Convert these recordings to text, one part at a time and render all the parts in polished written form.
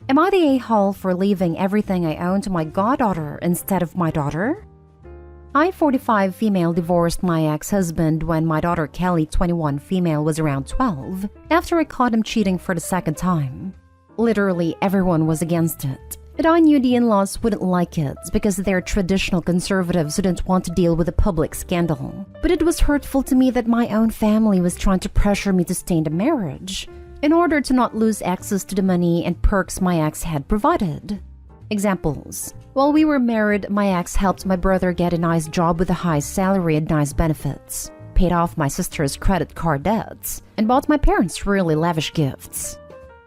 Am I the a-hole for leaving everything I own to my goddaughter instead of my daughter? I, 45 female, divorced my ex-husband when my daughter Kelly, 21 female, was around 12, after I caught him cheating for the second time. Literally everyone was against it, and I knew the in-laws wouldn't like it because they're traditional conservatives who didn't want to deal with a public scandal. But it was hurtful to me that my own family was trying to pressure me to stay in the marriage in order to not lose access to the money and perks my ex had provided. Examples. While we were married, my ex helped my brother get a nice job with a high salary and nice benefits, paid off my sister's credit card debts, and bought my parents really lavish gifts.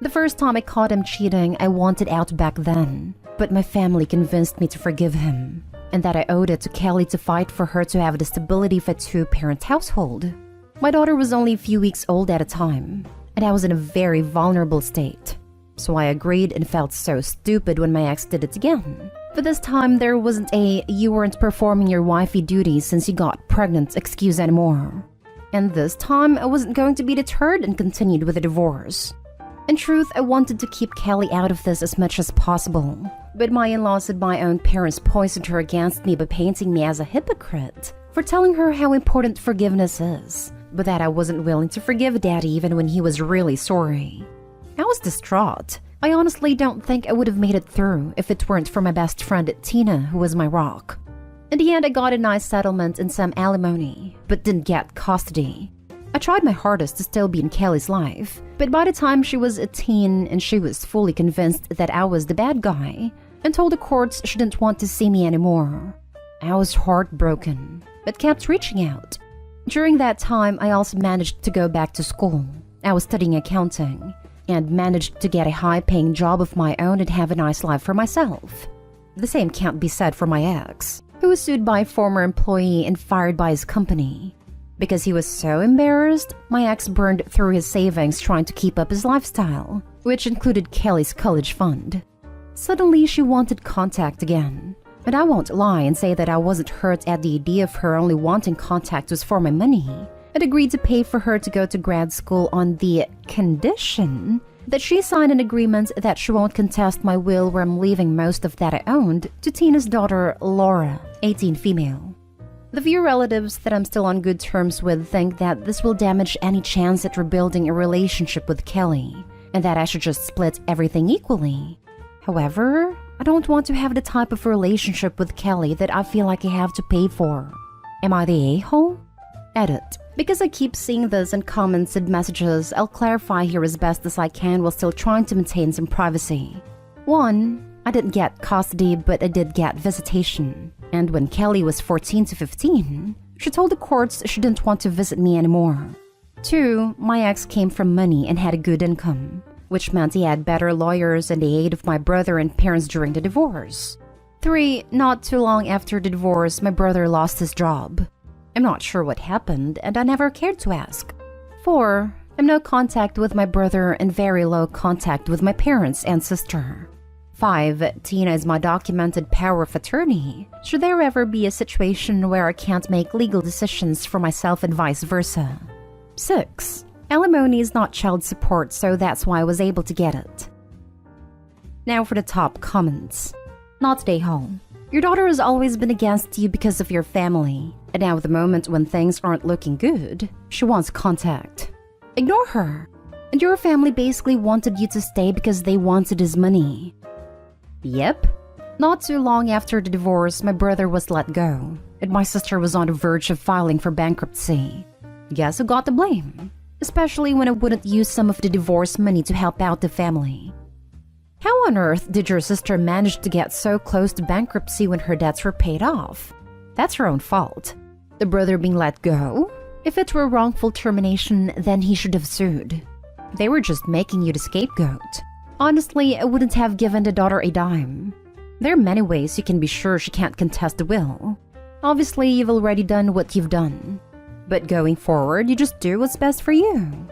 The first time I caught him cheating, I wanted out back then, but my family convinced me to forgive him, and that I owed it to Kelly to fight for her to have the stability of a two-parent household. My daughter was only a few weeks old at a time, and I was in a very vulnerable state. So I agreed and felt so stupid when my ex did it again. But this time there wasn't a "you weren't performing your wifey duties since you got pregnant" excuse anymore. And this time I wasn't going to be deterred and continued with the divorce. In truth, I wanted to keep Kelly out of this as much as possible. But my in-laws and my own parents poisoned her against me by painting me as a hypocrite for telling her how important forgiveness is, but that I wasn't willing to forgive Daddy even when he was really sorry. I was distraught. I honestly don't think I would have made it through if it weren't for my best friend Tina, who was my rock. In the end, I got a nice settlement and some alimony, but didn't get custody. I tried my hardest to still be in Kelly's life, but by the time she was a teen and she was fully convinced that I was the bad guy and told the courts she didn't want to see me anymore. I was heartbroken, but kept reaching out. During that time, I also managed to go back to school. I was studying accounting and managed to get a high-paying job of my own and have a nice life for myself. The same can't be said for my ex, who was sued by a former employee and fired by his company. Because he was so embarrassed, my ex burned through his savings trying to keep up his lifestyle, which included Kelly's college fund. Suddenly, she wanted contact again. And I won't lie and say that I wasn't hurt at the idea of her only wanting contact was for my money, and agreed to pay for her to go to grad school on the condition that she signed an agreement that she won't contest my will where I'm leaving most of that I owned to Tina's daughter, Laura, 18 female. The few relatives that I'm still on good terms with think that this will damage any chance at rebuilding a relationship with Kelly, and that I should just split everything equally. However, I don't want to have the type of relationship with Kelly that I feel like I have to pay for. Am I the a-hole? Edit. Because I keep seeing this in comments and messages, I'll clarify here as best as I can while still trying to maintain some privacy. 1. I didn't get custody, but I did get visitation. And when Kelly was 14 to 15, she told the courts she didn't want to visit me anymore. 2. My ex came from money and had a good income, which meant he had better lawyers and the aid of my brother and parents during the divorce. 3. Not too long after the divorce, my brother lost his job. I'm not sure what happened, and I never cared to ask. 4. I'm no contact with my brother and very low contact with my parents and sister. 5. Tina is my documented power of attorney. Should there ever be a situation where I can't make legal decisions for myself and vice versa. 6. Alimony is not child support, so that's why I was able to get it. Now for the top comments. Not day home. Your daughter has always been against you because of your family, and now at the moment when things aren't looking good, she wants contact. Ignore her. And your family basically wanted you to stay because they wanted his money. Yep. Not too long after the divorce, my brother was let go, and my sister was on the verge of filing for bankruptcy. Guess who got the blame? Especially when I wouldn't use some of the divorce money to help out the family. How on earth did your sister manage to get so close to bankruptcy when her debts were paid off? That's her own fault. The brother being let go? If it were wrongful termination, then he should have sued. They were just making you the scapegoat. Honestly, I wouldn't have given the daughter a dime. There are many ways you can be sure she can't contest the will. Obviously, you've already done what you've done. But going forward, you just do what's best for you.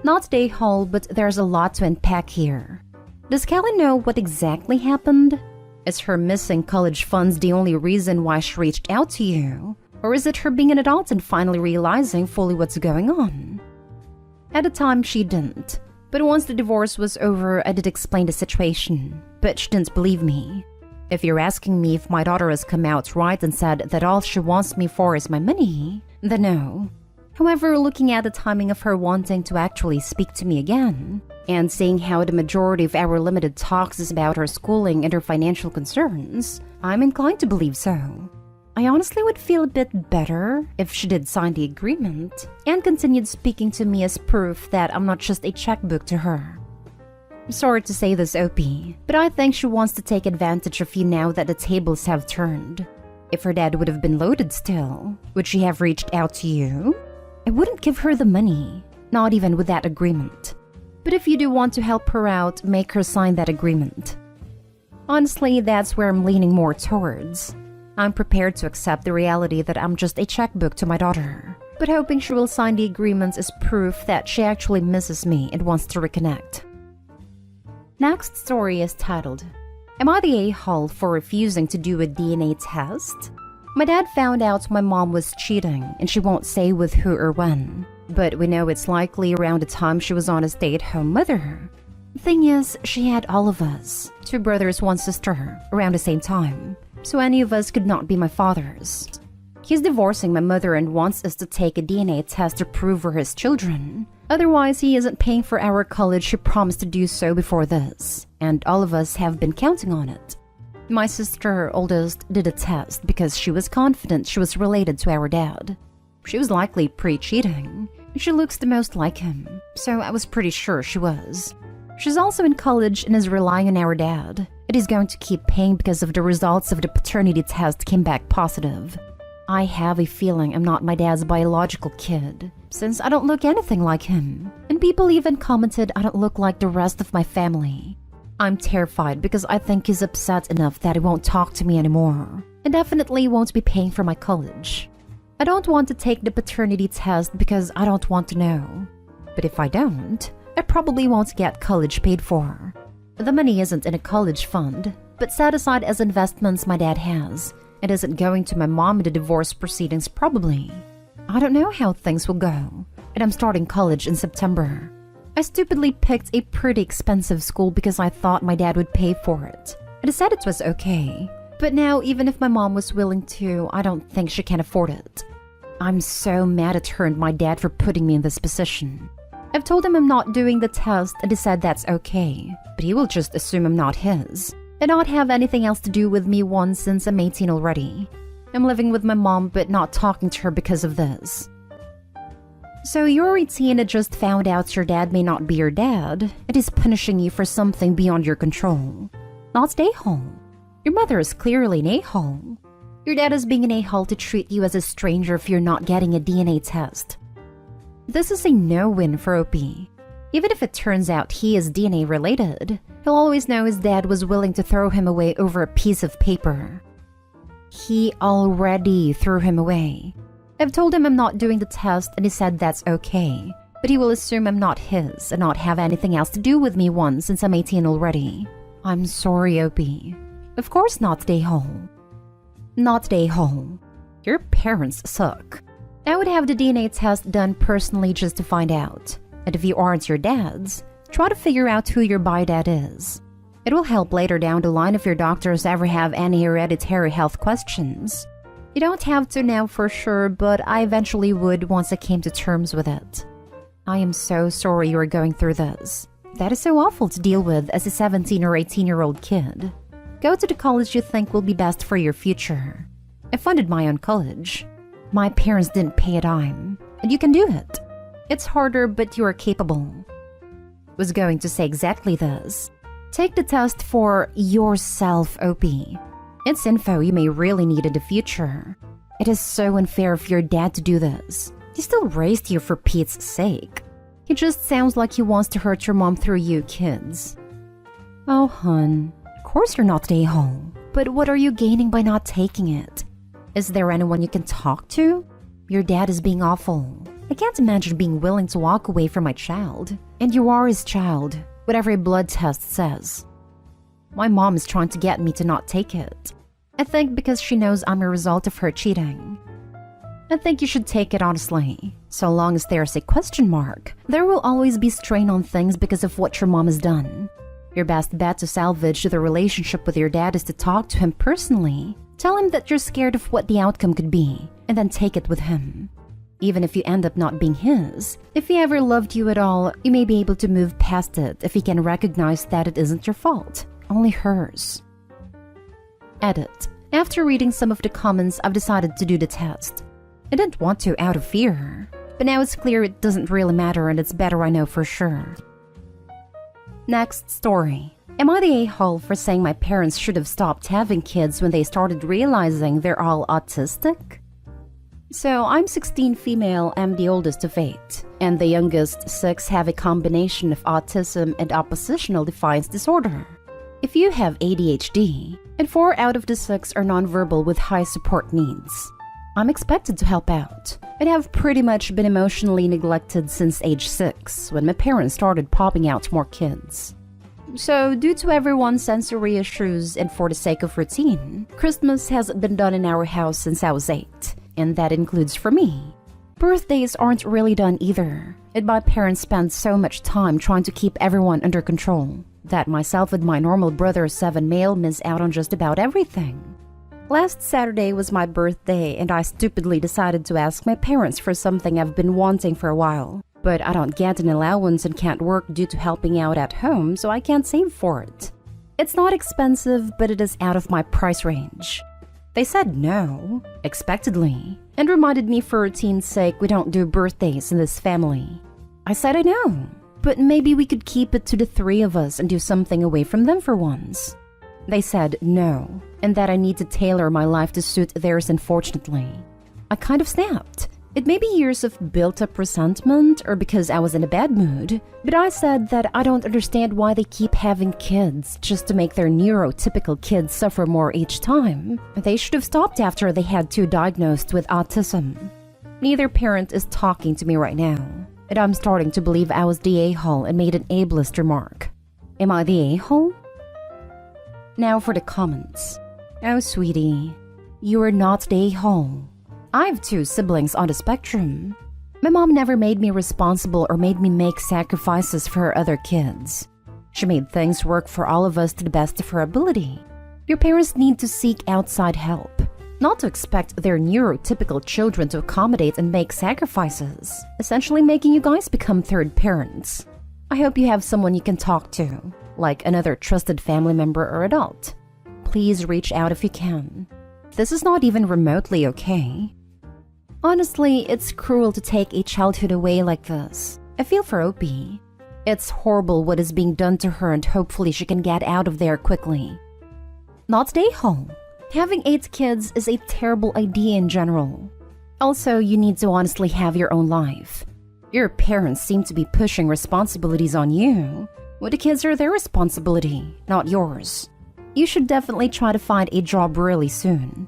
Not day hole, but there's a lot to unpack here. Does Kelly know what exactly happened? Is her missing college funds the only reason why she reached out to you? Or is it her being an adult and finally realizing fully what's going on? At the time, she didn't. But once the divorce was over, I did explain the situation, but she didn't believe me. If you're asking me if my daughter has come out right and said that all she wants me for is my money, then no. However, looking at the timing of her wanting to actually speak to me again, and seeing how the majority of our limited talks is about her schooling and her financial concerns, I'm inclined to believe so. I honestly would feel a bit better if she did sign the agreement and continued speaking to me as proof that I'm not just a checkbook to her. Sorry to say this, OP, but I think she wants to take advantage of you now that the tables have turned. If her dad would have been loaded still, would she have reached out to you? I wouldn't give her the money, not even with that agreement. But if you do want to help her out, make her sign that agreement. Honestly, that's where I'm leaning more towards. I'm prepared to accept the reality that I'm just a checkbook to my daughter, but hoping she will sign the agreements as proof that she actually misses me and wants to reconnect. Next story is titled, Am I the a-hole for refusing to do a DNA test? My dad found out my mom was cheating and she won't say with who or when, but we know it's likely around the time she was on a stay-at-home mother. The thing is, she had all of us, 2 brothers, 1 sister, around the same time, so any of us could not be my father's. He's divorcing my mother and wants us to take a DNA test to prove we're his children. Otherwise, he isn't paying for our college. He promised to do so before this, and all of us have been counting on it. My sister, oldest, did a test because she was confident she was related to our dad. She was likely pre-cheating. She looks the most like him, so I was pretty sure she was. She's also in college and is relying on our dad. It is going to keep paying because of the results of the paternity test came back positive. I have a feeling I'm not my dad's biological kid, since I don't look anything like him, and people even commented I don't look like the rest of my family. I'm terrified because I think he's upset enough that he won't talk to me anymore, and definitely won't be paying for my college. I don't want to take the paternity test because I don't want to know. But if I don't, I probably won't get college paid for. The money isn't in a college fund, but set aside as investments my dad has. It isn't going to my mom in the divorce proceedings probably. I don't know how things will go, and I'm starting college in September. I stupidly picked a pretty expensive school because I thought my dad would pay for it. I decided it was okay, but now even if my mom was willing to, I don't think she can afford it. I'm so mad at her and my dad for putting me in this position. I've told him I'm not doing the test and he said that's okay, but he will just assume I'm not his and not have anything else to do with me since I'm 18 already. I'm living with my mom but not talking to her because of this. So you're 18 and just found out your dad may not be your dad and is punishing you for something beyond your control. Not an a-hole. Your mother is clearly an a-hole. Your dad is being an a-hole to treat you as a stranger if you're not getting a DNA test. This is a no-win for OP. Even if it turns out he is DNA related, he'll always know his dad was willing to throw him away over a piece of paper. He already threw him away. I've told him I'm not doing the test and he said that's okay, but he will assume I'm not his and not have anything else to do with me since I'm 18 already. I'm sorry, OP. Of course not, a-hole. Not a-hole. Your parents suck. I would have the DNA test done personally just to find out. And if you aren't your dad's, try to figure out who your bi-dad is. It will help later down the line if your doctors ever have any hereditary health questions. You don't have to now for sure, but I eventually would once I came to terms with it. I am so sorry you are going through this. That is so awful to deal with as a 17 or 18-year-old kid. Go to the college you think will be best for your future. I funded my own college. My parents didn't pay a dime, and you can do it. It's harder, but you are capable. Was going to say exactly this. Take the test for yourself, OP. It's info you may really need in the future. It is so unfair for your dad to do this. He still raised you for Pete's sake. He just sounds like he wants to hurt your mom through you kids. Oh, hun. Of course you're not an a-hole. But what are you gaining by not taking it? Is there anyone you can talk to? Your dad is being awful. I can't imagine being willing to walk away from my child. And you are his child, whatever a blood test says. My mom is trying to get me to not take it. I think because she knows I'm a result of her cheating. I think you should take it honestly. So long as there's a question mark, there will always be strain on things because of what your mom has done. Your best bet to salvage the relationship with your dad is to talk to him personally. Tell him that you're scared of what the outcome could be, and then take it with him. Even if you end up not being his, if he ever loved you at all, you may be able to move past it if he can recognize that it isn't your fault, only hers. Edit. After reading some of the comments, I've decided to do the test. I didn't want to out of fear, but now it's clear it doesn't really matter and it's better I know for sure. Next story. Am I the a-hole for saying my parents should have stopped having kids when they started realizing they're all autistic? So I'm 16 female, I'm the oldest of 8, and the youngest 6 have a combination of autism and oppositional defiance disorder. If you have ADHD, and 4 out of the 6 are nonverbal with high support needs, I'm expected to help out, and have pretty much been emotionally neglected since age 6, when my parents started popping out more kids. So, due to everyone's sensory issues and for the sake of routine, Christmas has been done in our house since I was 8, and that includes for me. Birthdays aren't really done either, and my parents spend so much time trying to keep everyone under control that myself and my normal brother 7 male miss out on just about everything. Last Saturday was my birthday, and I stupidly decided to ask my parents for something I've been wanting for a while. But I don't get an allowance and can't work due to helping out at home, so I can't save for it. It's not expensive, but it is out of my price range. They said no, expectedly, and reminded me for routine's sake we don't do birthdays in this family. I said I know, but maybe we could keep it to the 3 of us and do something away from them for once. They said no, and that I need to tailor my life to suit theirs, unfortunately. I kind of snapped. It may be years of built-up resentment or because I was in a bad mood, but I said that I don't understand why they keep having kids just to make their neurotypical kids suffer more each time. They should have stopped after they had 2 diagnosed with autism. Neither parent is talking to me right now, and I'm starting to believe I was the a-hole and made an ableist remark. Am I the a-hole? Now for the comments. Oh, sweetie, you are not the a-hole. I have 2 siblings on the spectrum. My mom never made me responsible or made me make sacrifices for her other kids. She made things work for all of us to the best of her ability. Your parents need to seek outside help, not to expect their neurotypical children to accommodate and make sacrifices, essentially making you guys become third parents. I hope you have someone you can talk to, like another trusted family member or adult. Please reach out if you can. This is not even remotely okay. Honestly, it's cruel to take a childhood away like this. I feel for Opie. It's horrible what is being done to her, and hopefully she can get out of there quickly. Not stay home. Having 8 kids is a terrible idea in general. Also, you need to honestly have your own life. Your parents seem to be pushing responsibilities on you. Well, the kids are their responsibility, not yours. You should definitely try to find a job really soon.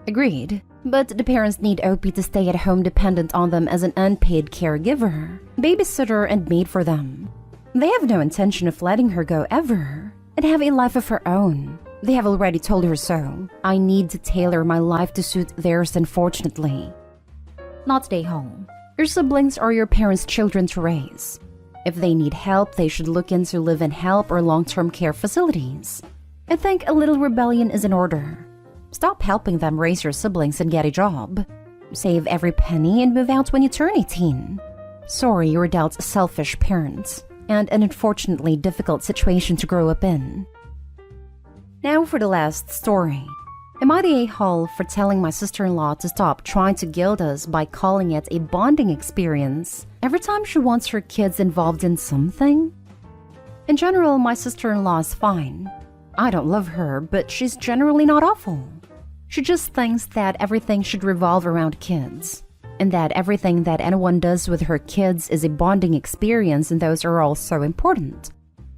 Agreed. But the parents need Opie to stay at home dependent on them as an unpaid caregiver, babysitter, and maid for them. They have no intention of letting her go ever, and have a life of her own. They have already told her so. I need to tailor my life to suit theirs, unfortunately. Not stay home. Your siblings are your parents' children to raise. If they need help, they should look into live-in help or long-term care facilities. I think a little rebellion is in order. Stop helping them raise your siblings and get a job. Save every penny and move out when you turn 18. Sorry you were dealt selfish parents, and an unfortunately difficult situation to grow up in. Now for the last story. Am I the a-hole for telling my sister-in-law to stop trying to guilt us by calling it a bonding experience every time she wants her kids involved in something? In general, my sister-in-law is fine. I don't love her, but she's generally not awful. She just thinks that everything should revolve around kids, and that everything that anyone does with her kids is a bonding experience, and those are all so important.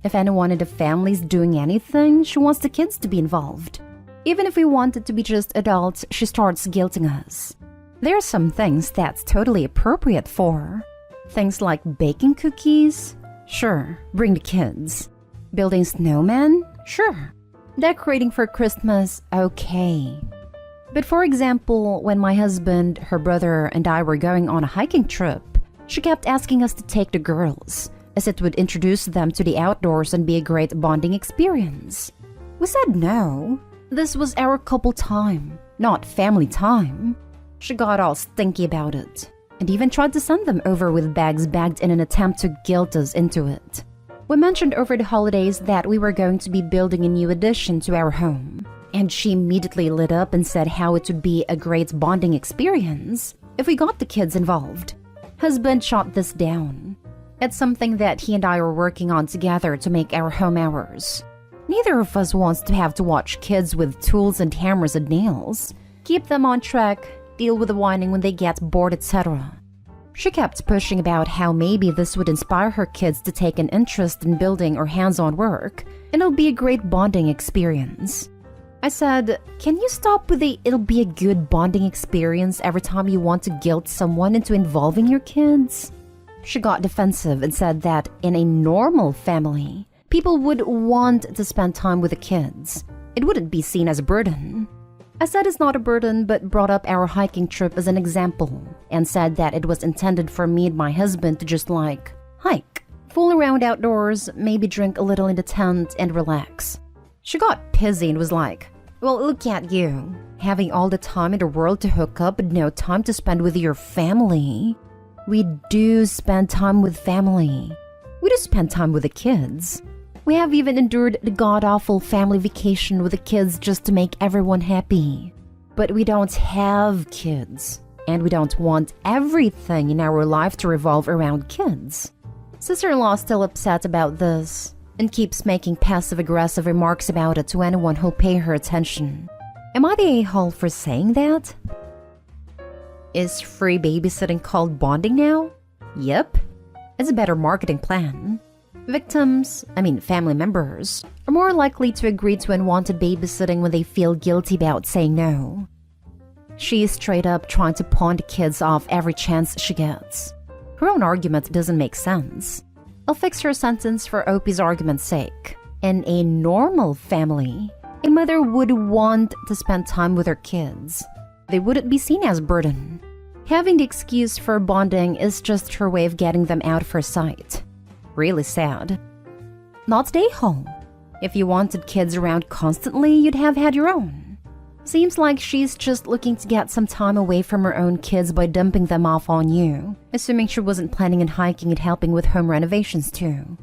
If anyone in the family is doing anything, she wants the kids to be involved. Even if we want it to be just adults, she starts guilting us. There are some things that's totally appropriate for. Things like baking cookies? Sure, bring the kids. Building snowmen? Sure. Decorating for Christmas? Okay. But for example, when my husband, her brother, and I were going on a hiking trip, she kept asking us to take the girls, as it would introduce them to the outdoors and be a great bonding experience. We said no. This was our couple time, not family time. She got all stinky about it, and even tried to send them over with bags bagged in an attempt to guilt us into it. We mentioned over the holidays that we were going to be building a new addition to our home, and she immediately lit up and said how it would be a great bonding experience if we got the kids involved. Husband shot this down. It's something that he and I are working on together to make our home ours. Neither of us wants to have to watch kids with tools and hammers and nails, keep them on track, deal with the whining when they get bored, etc. She kept pushing about how maybe this would inspire her kids to take an interest in building or hands-on work, and it'll be a great bonding experience. I said, can you stop with the "it'll be a good bonding experience" every time you want to guilt someone into involving your kids? She got defensive and said that in a normal family, people would want to spend time with the kids. It wouldn't be seen as a burden. I said it's not a burden, but brought up our hiking trip as an example, and said that it was intended for me and my husband to just hike, fool around outdoors, maybe drink a little in the tent and relax. She got pissy and was like, well, look at you, having all the time in the world to hook up and no time to spend with your family. We do spend time with family. We do spend time with the kids. We have even endured the god-awful family vacation with the kids just to make everyone happy. But we don't have kids, and we don't want everything in our life to revolve around kids. Sister-in-law is still upset about this, and keeps making passive-aggressive remarks about it to anyone who'll pay her attention. Am I the a-hole for saying that? Is free babysitting called bonding now? Yep. It's a better marketing plan. Family members, are more likely to agree to unwanted babysitting when they feel guilty about saying no. She is straight up trying to pawn the kids off every chance she gets. Her own argument doesn't make sense. I'll fix her sentence for Opie's argument's sake. In a normal family, a mother would want to spend time with her kids. They wouldn't be seen as a burden. Having the excuse for bonding is just her way of getting them out of her sight. Really sad. Not stay home. If you wanted kids around constantly, you'd have had your own. Seems like she's just looking to get some time away from her own kids by dumping them off on you, assuming she wasn't planning on hiking and helping with home renovations too.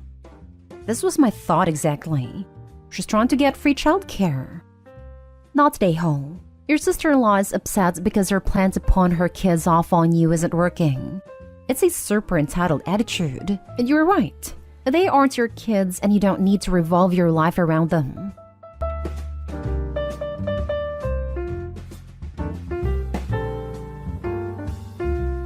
This was my thought exactly. She's trying to get free childcare. Not stay home. Your sister-in-law is upset because her plan to pawn her kids off on you isn't working. It's a super entitled attitude, and you're right. They aren't your kids and you don't need to revolve your life around them.